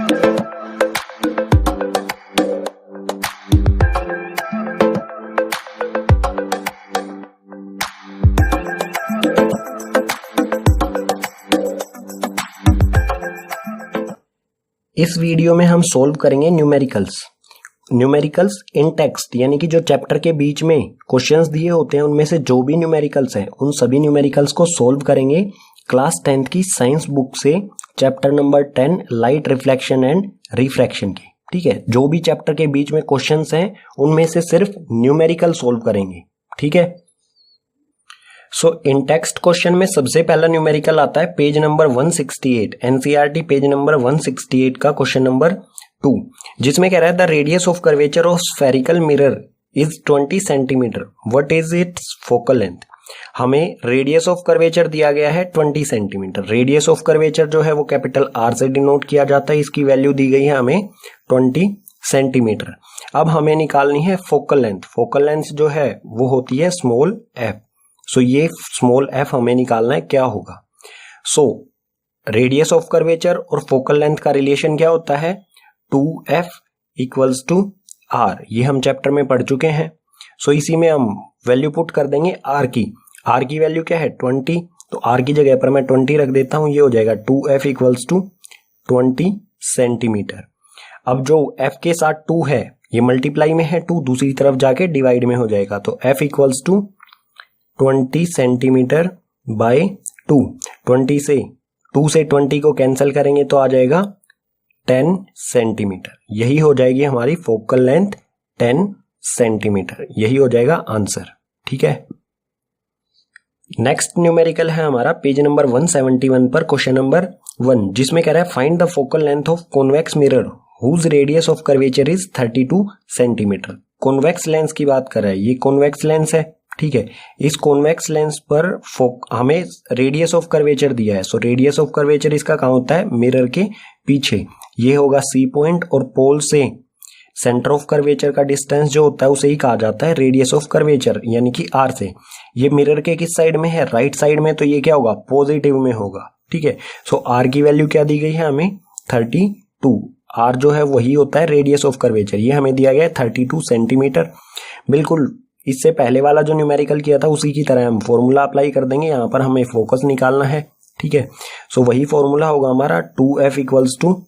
इस वीडियो में हम सोल्व करेंगे न्यूमेरिकल्स इन टेक्स्ट, यानी कि जो चैप्टर के बीच में क्वेश्चंस दिए होते हैं उनमें से जो भी न्यूमेरिकल्स हैं उन सभी न्यूमेरिकल्स को सोल्व करेंगे क्लास 10th की साइंस बुक से, chapter number 10 light reflection and refraction की। ठीक है, जो भी चैप्टर के बीच में क्वेश्चंस हैं उनमें से सिर्फ न्यूमेरिकल सोल्व करेंगे। ठीक है, सो इन टेक्स्ट क्वेश्चन में सबसे पहला न्यूमेरिकल आता है page number 168, NCERT page number 168 का क्वेश्चन नंबर 2, जिसमें कह रहा है the radius of curvature of spherical mirror is 20 centimetre, what is it's focal length. हमें रेडियस ऑफ कर्वेचर दिया गया है 20 सेंटीमीटर। रेडियस ऑफ कर्वेचर जो है वो कैपिटल आर से डिनोट किया जाता है, इसकी वैल्यू दी गई है हमें 20 सेंटीमीटर। अब हमें निकालनी है फोकल लेंथ। फोकल लेंथ जो है वो होती है स्मॉल एफ। सो ये स्मॉल एफ हमें निकालना है, क्या होगा। सो रेडियस ऑफ कर्वेचर और फोकल लेंथ का रिलेशन क्या होता है, 2f इक्वल्स टू r। ये हम चैप्टर में पढ़ चुके हैं। सो इसी में हम वैल्यू पुट कर देंगे r की वैल्यू क्या है 20, तो r की जगह पर मैं 20 रख देता हूं, ये हो जाएगा 2f इक्वल्स टू 20 सेंटीमीटर। अब जो f के साथ 2 है ये मल्टीप्लाई में है, 2 दूसरी तरफ जाके डिवाइड में हो जाएगा, तो f equals to 20 centimetre by 2। 2 से 20 को कैंसिल करेंगे तो आ जाएगा 10 सेंटीमीटर। यही हो जाएगी हमारी फोकल लेंथ 10 सेंटीमीटर, यही हो जाएगा आंसर। ठीक है, नेक्स्ट न्यूमेरिकल है हमारा पेज नंबर 171 पर क्वेश्चन नंबर 1, जिसमें कह रहा है find the focal length of convex mirror whose radius of curvature is 32 centimetre. Convex lens की बात कर रहा है, ये कॉन्वेक्स लेंस है। ठीक है, इस कॉन्वेक्स लेंस पर हमें रेडियस ऑफ कर्वेचर दिया है। सो रेडियस ऑफ कर्वेचर इसका कहां होता है, मिरर के पीछे। ये होगा सी पॉइंट, और पोल से सेंटर ऑफ कर्वेचर का डिस्टेंस जो होता है उसे ही कहा जाता है रेडियस ऑफ कर्वेचर, यानी कि आर से। ये मिरर के किस साइड में है, राइट साइड में, तो ये क्या होगा, पॉजिटिव में होगा। ठीक है, सो आर की वैल्यू क्या दी गई है हमें 32। आर जो है वही होता है रेडियस ऑफ कर्वेचर, ये हमें दिया गया है 32 सेंटीमीटर। बिल्कुल इससे पहले वाला जो न्यूमेरिकल किया था उसी की तरह हम फॉर्मूला अप्लाई कर देंगे, यहाँ पर हमें फोकस निकालना है। ठीक है, सो वही फॉर्मूला होगा हमारा 2f इक्वल्स टू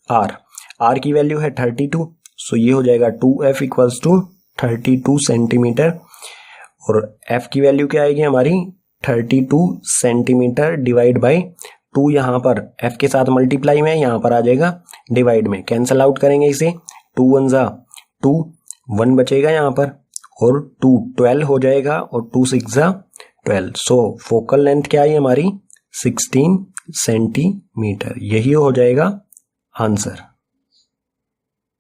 r की वैल्यू है 32, सो ये हो जाएगा 2f इक्वल्स टू 32 सेंटीमीटर, और f की वैल्यू क्या आएगी हमारी 32 सेंटीमीटर डिवाइड बाई 2। यहाँ पर f के साथ मल्टीप्लाई में, यहाँ पर आ जाएगा डिवाइड में, कैंसल आउट करेंगे इसे, 2 1 जा 2, 1 बचेगा यहाँ पर, और 2 12 हो जाएगा, और 2 6 जा 12। सो फोकल लेंथ क्या है हमारी 16 सेंटीमीटर, यही हो जाएगा आंसर।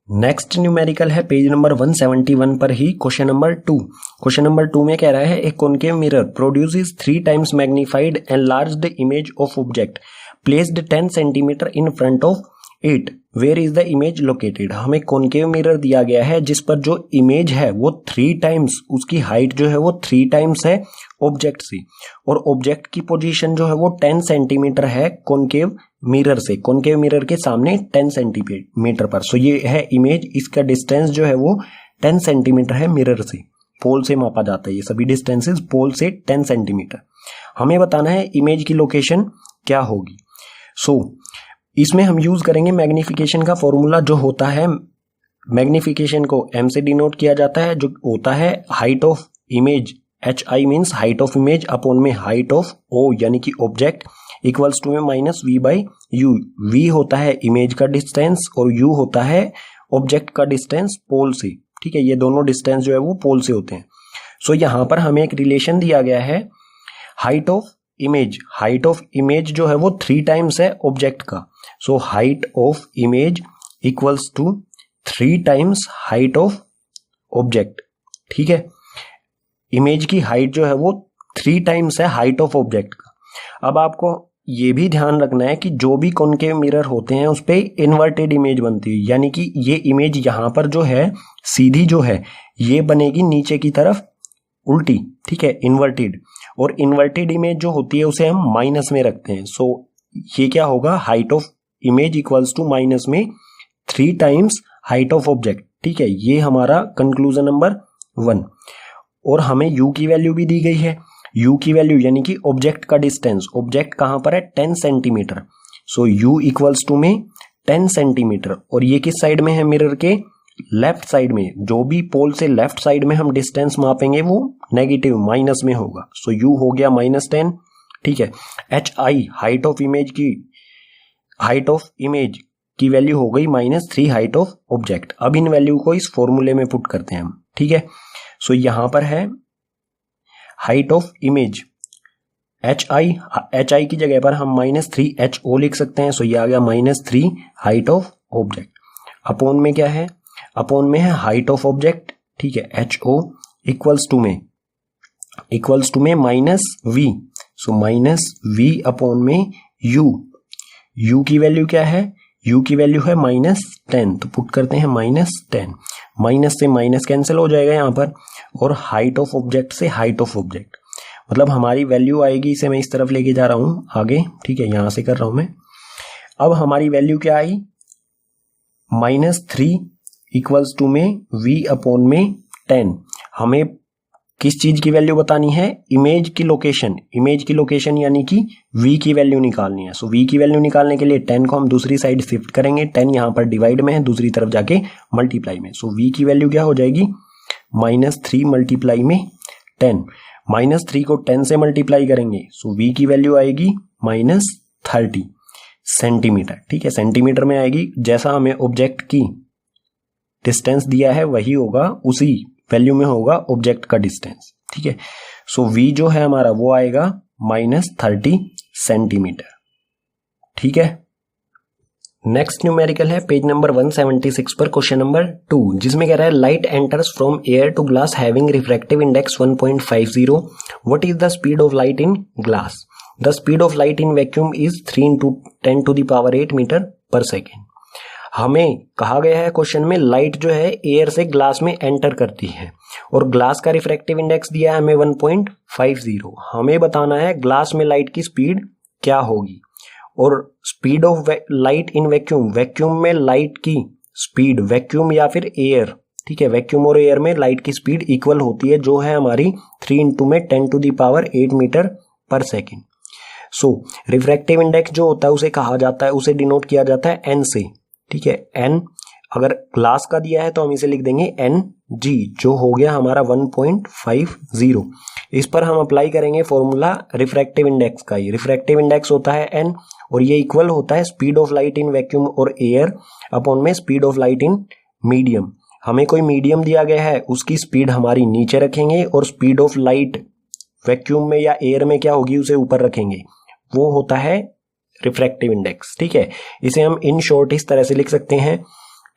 नेक्स्ट न्यूमेरिकल है पेज नंबर 171 पर ही क्वेश्चन नंबर 2। क्वेश्चन नंबर 2 में कह रहा है a concave mirror produces 3 times magnified enlarged image of object placed 10 centimetre in front of it, where is the image located. हमें कॉनकेव मिरर दिया गया है जिस पर जो इमेज है वो 3 टाइम्स, उसकी हाइट जो है वो 3 टाइम्स है ऑब्जेक्ट से, और ऑब्जेक्ट की पोजीशन जो है वो 10 सेंटीमीटर है कॉनकेव मिरर से, कॉनकेव मिरर के सामने 10 सेंटीमीटर पर। सो ये है इमेज, इसका डिस्टेंस जो है वो 10 सेंटीमीटर है मिरर से, पोल से मापा जाता है ये सभी डिस्टेंसेस, पोल से 10 सेंटीमीटर। हमें बताना है इमेज की लोकेशन क्या होगी। सो इसमें हम यूज करेंगे मैग्निफिकेशन का फॉर्मूला, जो होता है मैग्निफिकेशन को m से डिनोट किया जाता है, जो होता है height of image, hi means height of image upon में हाइट ऑफ o यानी कि ऑब्जेक्ट, इक्वल्स टू में minus v by u। v होता है इमेज का डिस्टेंस और u होता है ऑब्जेक्ट का डिस्टेंस पोल से। ठीक है, ये दोनों डिस्टेंस जो है वो पोल से होते हैं। सो यहां पर हमें एक रिलेशन दिया गया है height of image. Height of image जो है वो 3 टाइम्स है ऑब्जेक्ट का। So height of image equals to 3 times height of object. ठीक है, इमेज की हाइट जो है वो 3 टाइम्स है हाइट ऑफ ऑब्जेक्ट का। अब आपको ये भी ध्यान रखना है कि जो भी कॉनकेव मिरर होते हैं उस पे इन्वर्टेड इमेज बनती है, यानी कि ये इमेज यहाँ पर जो है सीधी जो है ये बनेगी नीचे की तरफ उल्टी। ठीक है, इन्वर्टेड, और इन्वर्टेड इमेज जो होती है उसे हम माइनस में रखते हैं। सो ये क्या होगा, height of image equals to minus में 3 टाइम्स हाइट ऑफ ऑब्जेक्ट। ठीक है, ये हमारा कंक्लूजन नंबर 1। और हमें u की वैल्यू भी दी गई है। u की वैल्यू यानी कि ऑब्जेक्ट का डिस्टेंस, ऑब्जेक्ट कहां पर है 10 centimetre. So u equals to में 10 सेंटीमीटर, और ये किस साइड में है, मिरर के लेफ्ट साइड में। जो भी पोल से लेफ्ट साइड में हम डिस्टेंस मापेंगे वो नेगेटिव माइनस में होगा। सो u हो गया -10। ठीक है, hi हाइट ऑफ इमेज की वैल्यू हो गई -3 हाइट ऑफ ऑब्जेक्ट। अब इन वैल्यू को इस फॉर्मूले में पुट करते हैं हम। ठीक है, सो यहां पर है हाइट ऑफ इमेज hi की जगह पर हम -3ho लिख सकते हैं। सो ये आ गया -3 हाइट ऑफ ऑब्जेक्ट। अपॉन में क्या है, अपॉन में है हाइट ऑफ ऑब्जेक्ट। ठीक है, ho इक्वल्स टू में -v। सो -v अपॉन में u की वैल्यू क्या है, u की वैल्यू है -10। तो पुट करते हैं -10, माइनस से माइनस कैंसिल हो जाएगा यहाँ पर, और हाइट ऑफ ऑब्जेक्ट से हाइट ऑफ ऑब्जेक्ट, मतलब हमारी वैल्यू आएगी, इसे मैं इस तरफ लेके जा रहा हूं आगे। ठीक है, यहां से कर रहा हूं मैं। अब हमारी वैल्यू क्या आई, -3 इक्वल्स टू में v अपॉन में 10। हमें किस चीज की वैल्यू बतानी है, इमेज की लोकेशन यानी कि v की वैल्यू निकालनी है। सो v की वैल्यू निकालने के लिए 10 को हम दूसरी साइड शिफ्ट करेंगे। 10 यहां पर डिवाइड में है, दूसरी तरफ जाके मल्टीप्लाई में। सो v की वैल्यू क्या हो जाएगी, -3 मल्टीप्लाई में 10। -3 को 10 से मल्टीप्लाई करेंगे, सो v की वैल्यू आएगी -30 सेंटीमीटर। ठीक है, सेंटीमीटर में आएगी। जैसा हमें ऑब्जेक्ट की डिस्टेंस दिया है वही होगा, उसी वैल्यू में होगा ऑब्जेक्ट का डिस्टेंस। ठीक है, सो v जो है हमारा वो आएगा -30 सेंटीमीटर। ठीक है, नेक्स्ट न्यूमेरिकल है पेज नंबर 176 पर क्वेश्चन नंबर 2, जिसमें कह रहा है light enters from air to glass having refractive index 1.50। What is the speed of light in glass? The speed of light in vacuum is 3 × 10⁸ metre per second. हमें कहा गया है question में लाइट जो है एयर से ग्लास में enter करती है, और ग्लास का रिफ्रैक्टिव इंडेक्स दिया है हमें 1.50। हमें बताना है ग्लास में लाइट की स्पीड क्या होगी, और speed of light in vacuum में लाइट की स्पीड, वैक्यूम या फिर एयर, ठीक है, वैक्यूम और एयर में लाइट की स्पीड इक्वल होती है, जो है हमारी 3 × 10⁸ मीटर पर सेकेंड। सो रिफ्रैक्टिव इंडेक्स जो होता है उसे कहा जाता है, उसे डिनोट किया जाता है n से। ठीक है, n अगर ग्लास का दिया है तो हम इसे लिख देंगे Ng, जो हो गया हमारा 1.50। इस पर हम अप्लाई करेंगे फॉर्मूला रिफ्रैक्टिव इंडेक्स का। ही रिफ्रैक्टिव इंडेक्स होता है n, और ये इक्वल होता है speed of light in vacuum और एयर अपॉन में speed of light in medium. हमें कोई मीडियम दिया गया है, उसकी स्पीड हमारी नीचे रखेंगे, और स्पीड ऑफ लाइट वैक्यूम में या एयर में क्या होगी उसे ऊपर रखेंगे, वो होता है रिफ्रैक्टिव इंडेक्स। ठीक है, इसे हम इन शॉर्ट इस तरह से लिख सकते हैं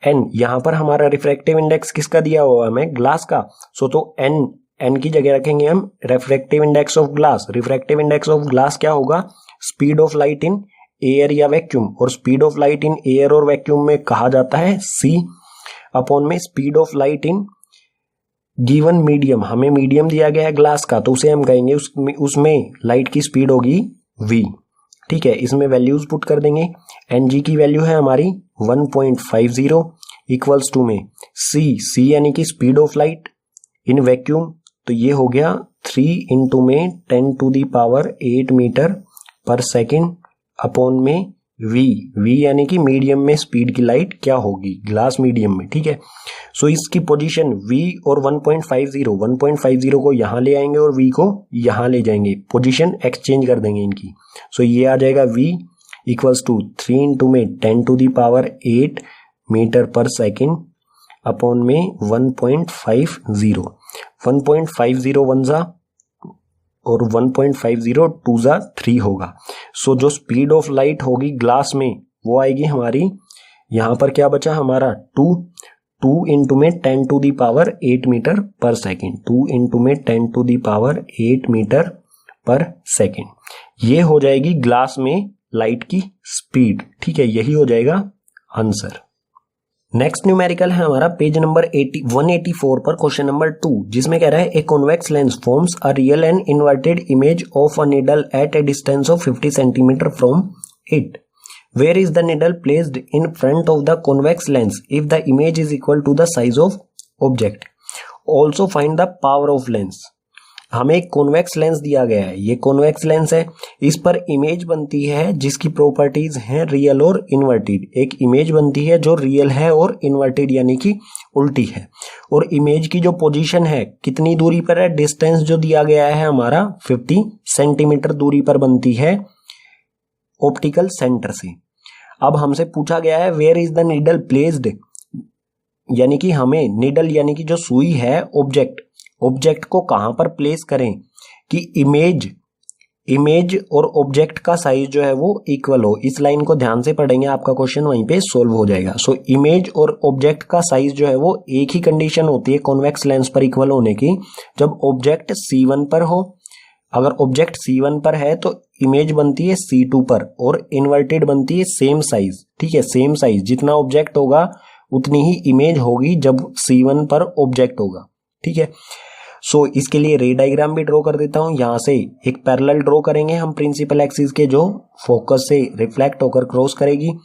n। यहां पर हमारा रिफ्रैक्टिव इंडेक्स किसका दिया हुआ है हमें, ग्लास का। सो तो n की जगह रखेंगे हम refractive index of glass. Refractive index of glass क्या होगा, speed of light in air या वैक्यूम, और speed of light in air और वैक्यूम में कहा जाता है c अपॉन में speed of light in given medium. हमें मीडियम दिया गया है ग्लास का, तो उसे हम कहेंगे उसमें लाइट की स्पीड होगी v। ठीक है, इसमें वैल्यूज पुट कर देंगे। Ng की वैल्यू है हमारी 1.50 इक्वल्स टू में c यानी कि speed of light in vacuum, तो ये हो गया 3 × में 10⁸ मीटर पर सेकेंड अपॉन में v यानी कि मीडियम में स्पीड की लाइट क्या होगी, ग्लास मीडियम में। ठीक है, सो इसकी पोजीशन v और 1.50 को यहां ले आएंगे और v को यहां ले जाएंगे, पोजीशन एक्सचेंज कर देंगे इनकी। सो ये आ जाएगा v इक्वल्स टू 3 × में 10⁸ मीटर पर सेकेंड अपॉन में 1.50। 1.50 वन जा और 1.50 टू जा 3 होगा। सो जो स्पीड ऑफ लाइट होगी ग्लास में वो आएगी हमारी, यहां पर क्या बचा हमारा 2 × में 10⁸ मीटर पर सेकेंड। 2 × में 10⁸ मीटर पर सेकेंड, ये हो जाएगी ग्लास में लाइट की स्पीड। ठीक है, यही हो जाएगा आंसर। नेक्स्ट न्यूमेरिकल है हमारा पेज नंबर 184 पर क्वेश्चन नंबर 2, जिसमें कह रहा है a convex lens forms a real and inverted image of a needle at a distance of 50 centimetre from it. Where is the needle placed in front of the convex lens if the image is equal to the size of object. Also find the power of lens. हमें एक convex lens दिया गया है, ये convex lens है, इस पर image बनती है जिसकी प्रॉपर्टीज हैं रियल और इन्वर्टेड। एक इमेज बनती है जो रियल है और इन्वर्टेड यानी कि उल्टी है। और इमेज की जो पोजीशन है कितनी दूरी पर है, डिस्टेंस जो दिया गया है हमारा 50 सेंटीमीटर दूरी पर बनती है ऑप्टिकल सेंटर से। अब हमसे पूछा गया है where is the needle placed, यानी कि हमें नीडल यानी कि जो सुई है ऑब्जेक्ट को कहां पर प्लेस करें कि इमेज और ऑब्जेक्ट का साइज जो है वो इक्वल हो। इस लाइन को ध्यान से पढ़ेंगे, आपका क्वेश्चन वहीं पे सोल्व हो जाएगा। सो इमेज और ऑब्जेक्ट का साइज जो है वो एक ही कंडीशन होती है कॉन्वेक्स लेंस पर इक्वल होने की, जब ऑब्जेक्ट C1 पर हो। अगर ऑब्जेक्ट C1 पर है तो इमेज बनती है C2 पर और इन्वर्टेड बनती है सेम साइज। ठीक है, सेम साइज, जितना ऑब्जेक्ट होगा उतनी ही इमेज होगी जब C1 पर ऑब्जेक्ट होगा। ठीक है, सो इसके लिए रे डायग्राम भी ड्रॉ कर देता हूं। यहां से एक पैरेलल ड्रॉ करेंगे हम प्रिंसिपल एक्सिस के, जो फोकस से रिफ्लेक्ट होकर क्रॉस करेगी,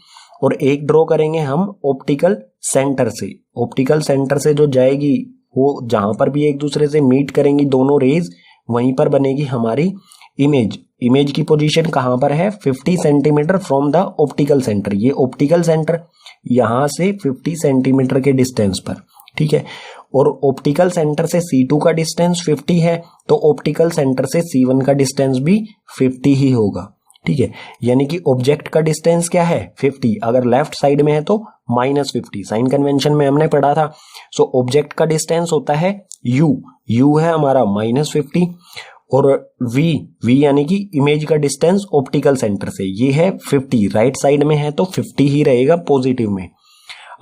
और एक ड्रॉ करेंगे हम ऑप्टिकल सेंटर से। ऑप्टिकल सेंटर से जो जाएगी वो जहां पर भी एक दूसरे से मीट करेंगी दोनों रेज, वहीं पर बनेगी हमारी इमेज। इमेज की पोजीशन कहां पर है, 50 centimetre from the optical centre. ये ऑप्टिकल सेंटर यहां से 50 सेंटीमीटर के डिस्टेंस पर। ठीक है, और ऑप्टिकल सेंटर से C2 का डिस्टेंस 50 है, तो ऑप्टिकल सेंटर से C1 का डिस्टेंस भी 50 ही होगा। ठीक है, यानी कि ऑब्जेक्ट का डिस्टेंस क्या है 50, अगर लेफ्ट साइड में है तो -50, साइन कन्वेंशन में हमने पढ़ा था। सो ऑब्जेक्ट का डिस्टेंस होता है u है हमारा -50, और v यानी कि इमेज का डिस्टेंस ऑप्टिकल सेंटर से, ये है 50, राइट साइड में है तो 50 ही रहेगा पॉजिटिव में।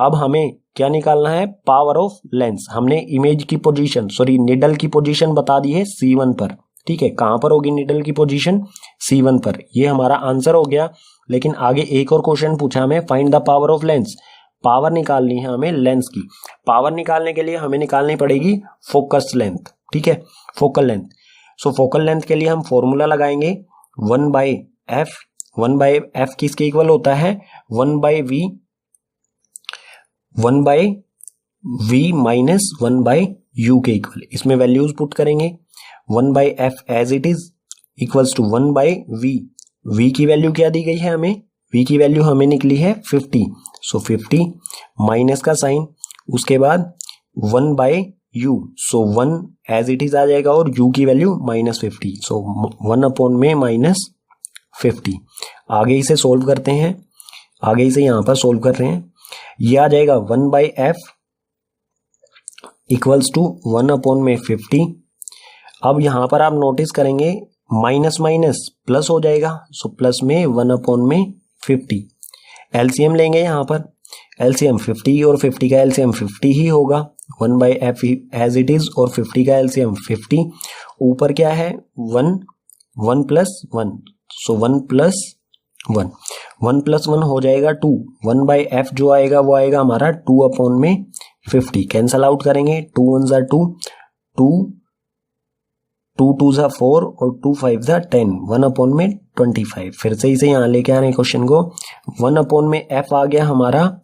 अब हमें क्या निकालना है, पावर ऑफ लेंस। हमने इमेज की पोजीशन, निडल की पोजीशन बता दी है C1 पर। ठीक है, कहां पर होगी निडल की पोजीशन, C1 पर। ये हमारा आंसर हो गया। लेकिन आगे एक और क्वेश्चन पूछा हमें, find the power of lens. Power निकालनी है हमें लेंस की। पावर निकालने के लिए हमें निकालनी पड़ेगी फोकस लेंथ। ठीक है, फोकल लेंथ। सो फोकल लेंथ के लिए हम फॉर्मूला लगाएंगे 1/f। 1/f किसके इक्वल होता है, 1/v माइनस 1/u के इक्वल। इसमें वैल्यूज पुट करेंगे, 1/f as it is equals to 1/v। v की वैल्यू क्या दी गई है हमें, v की वैल्यू हमें निकली है 50। सो 50 माइनस का साइन, उसके बाद 1/u, so 1 as it is आ जाएगा, और u की वैल्यू -50, सो 1 में -50। आगे इसे सोल्व करते हैं, आगे इसे यहां पर सोल्व कर रहे हैं। ये आ जाएगा 1/f इक्वल्स टू 1 में 50। अब यहां पर आप नोटिस करेंगे माइनस माइनस प्लस हो जाएगा, सो प्लस में 1 में 50। एलसीएम लेंगे यहां पर, एलसीएम 50 और 50 का एलसीएम 50 ही होगा। 1/f एज इट इज और 50 का एलसीएम 50। ऊपर क्या है 1 + 1, सो 1 + 1, 1 + 1 हो जाएगा 2। 1/f जो आएगा वो आएगा हमारा 2 में 50। कैंसल आउट करेंगे, 2 1 = 2, 2 2 = 4 और 2 5 = 10, 1 में 25। फिर से इसे यहाँ लेके आने क्वेश्चन को, 1 में f आ गया हमारा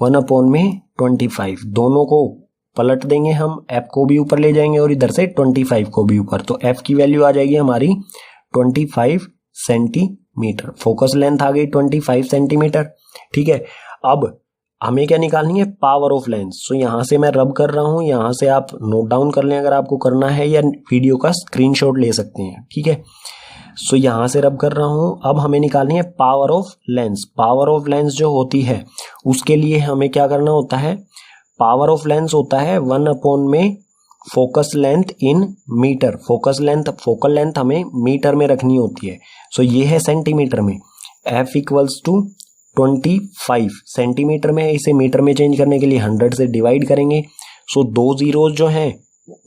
1 में 25। दोनों को पलट देंगे हम, f को भी ऊपर ले जाएंगे और इधर से 25 को भी ऊपर, तो f की वैल्यू आ जाएगी हमारी 25 सेंटीमीटर। फोकस लेंथ आ गई 25 सेंटीमीटर। ठीक है, अब हमें क्या निकालनी है, पावर ऑफ लेंस। सो यहां से मैं रब कर रहा हूं, यहां से आप नोट डाउन कर लें अगर आपको करना है, या वीडियो का स्क्रीनशॉट ले सकते हैं। ठीक है, सो यहां से रब कर रहा हूं। अब हमें निकालनी है power of lens. Power of lens जो होती है उसके लिए हमें क्या करना होता है, पावर ऑफ लेंस होता है 1 में focus length in metre. Focus length, focal length हमें मीटर में रखनी होती है। सो ये है सेंटीमीटर में, f इक्वल्स टू 25 सेंटीमीटर में है, इसे मीटर में चेंज करने के लिए 100 से डिवाइड करेंगे। सो 2 जीरोज जो हैं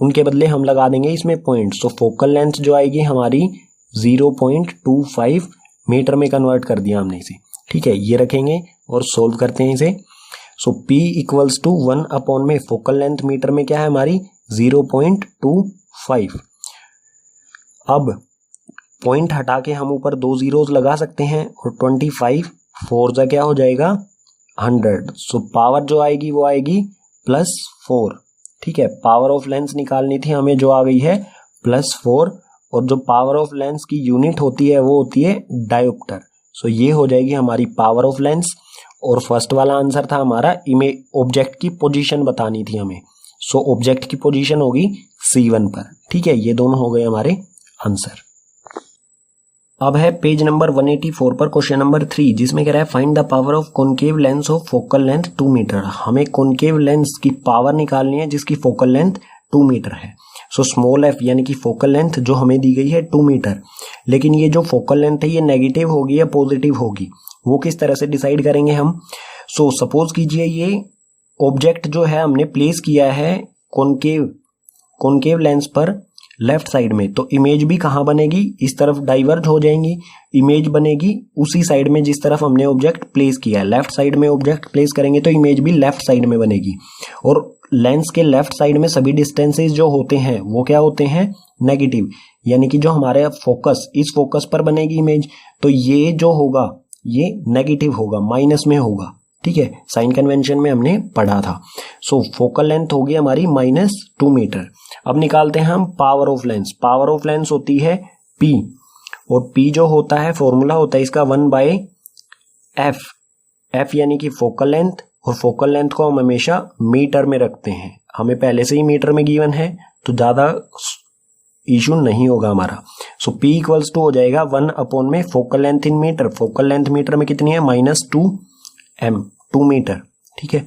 उनके बदले हम लगा देंगे इसमें पॉइंट। सो फोकल लेंथ जो आएगी हमारी 0.25 मीटर में कन्वर्ट कर दिया हमने इसे। ठीक है, ये रखेंगे और सोल्व करते हैं इसे। सो P इक्वल्स टू 1 में फोकल लेंथ मीटर में क्या है हमारी 0.25। अब पॉइंट हटा के हम ऊपर 2 जीरोज लगा सकते हैं और 25 4 जा क्या हो जाएगा 100। सो पावर जो आएगी वो आएगी +4। ठीक है, पावर ऑफ लेंस निकालनी थी हमें, जो आ गई है +4। और जो पावर ऑफ लेंस की यूनिट होती है वो होती है डायोप्टर। सो ये हो जाएगी हमारी पावर ऑफ लेंस। और फर्स्ट वाला आंसर था हमारा इमेज, ऑब्जेक्ट की पोजीशन बतानी थी हमें। सो ऑब्जेक्ट की पोजीशन होगी C1 पर। ठीक है, ये दोनों हो गए हमारे आंसर। अब है पेज नंबर 184 पर क्वेश्चन नंबर 3, जिसमें कह रहा है find the power of concave lens of focal length 2 metre. हमें कॉनकेव लेंस की पावर निकालनी है जिसकी फोकल लेंथ 2 मीटर है। सो स्मॉल f यानी कि फोकल लेंथ जो हमें दी गई है 2 मीटर, लेकिन ये जो फोकल लेंथ है ये नेगेटिव होगी या पॉजिटिव होगी, वो किस तरह से डिसाइड करेंगे हम। सो सपोज कीजिए ये ऑब्जेक्ट जो है हमने प्लेस किया है कॉनकेव लेंस पर लेफ्ट साइड में, तो इमेज भी कहाँ बनेगी, इस तरफ डाइवर्ज हो जाएंगी। इमेज बनेगी उसी साइड में जिस तरफ हमने ऑब्जेक्ट प्लेस किया है। लेफ्ट साइड में ऑब्जेक्ट प्लेस करेंगे तो इमेज भी लेफ्ट साइड में बनेगी। और लेंस के लेफ्ट साइड में सभी डिस्टेंसेस जो होते हैं वो क्या होते हैं, नेगेटिव, यानी कि जो हमारे फोकस, इस फोकस पर बनेगी इमेज, तो ये जो होगा ये नेगेटिव होगा, माइनस में होगा। ठीक है, साइन कन्वेंशन में हमने पढ़ा था। सो फोकल लेंथ होगी हमारी -2 मीटर। अब निकालते हैं हम power of lens. Power of lens होती है P, और P जो होता है फॉर्मूला होता है इसका 1/f। f यानी कि फोकल लेंथ, और फोकल लेंथ को हम हमेशा मीटर में रखते हैं। हमें पहले से ही मीटर में गिवन है तो ज्यादा इशू नहीं होगा हमारा। सो P इक्वल्स टू हो जाएगा 1 में focal length in metre. Focal length metre में कितनी है, -2m, 2 मीटर। ठीक है,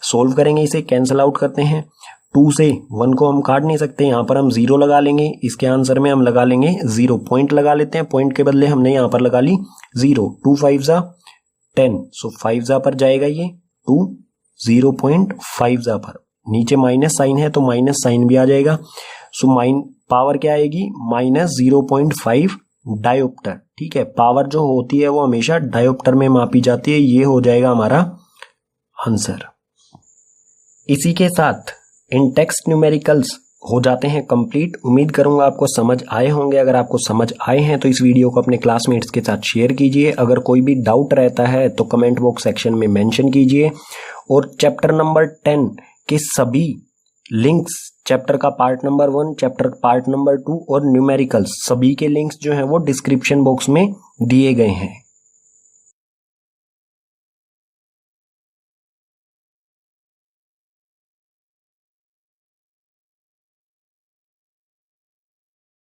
सोल्व करेंगे इसे, कैंसिल आउट करते हैं। 2 से 1 को हम काट नहीं सकते, यहाँ पर हम 0 लगा लेंगे। इसके आंसर में हम लगा लेंगे 0, पॉइंट लगा लेते हैं। पॉइंट के बदले हमने यहाँ पर लगा ली 0। 2 5 जा 10, सो 5 जा पर जाएगा ये 2, 0.5 जा पर। नीचे माइनस साइन है तो माइनस साइन भी आ जाएगा। सो पावर क्या आएगी, -0.5 डायोप्टर। ठीक है, पावर जो होती है वो हमेशा डायोप्टर में मापी जाती है। ये हो जाएगा हमारा आंसर। इसी के साथ इन टेक्स्ट न्यूमेरिकल्स हो जाते हैं कंप्लीट। उम्मीद करूंगा आपको समझ आए होंगे। अगर आपको समझ आए हैं तो इस वीडियो को अपने क्लासमेट्स के साथ शेयर कीजिए। अगर कोई भी डाउट रहता है तो कमेंट बॉक्स सेक्शन में मेंशन कीजिए। और चैप्टर नंबर 10 के सभी लिंक्स, चैप्टर का part number 1, chapter part number 2 और न्यूमेरिकल्स, सभी के लिंक्स जो हैं वो डिस्क्रिप्शन बॉक्स में दिए गए हैं।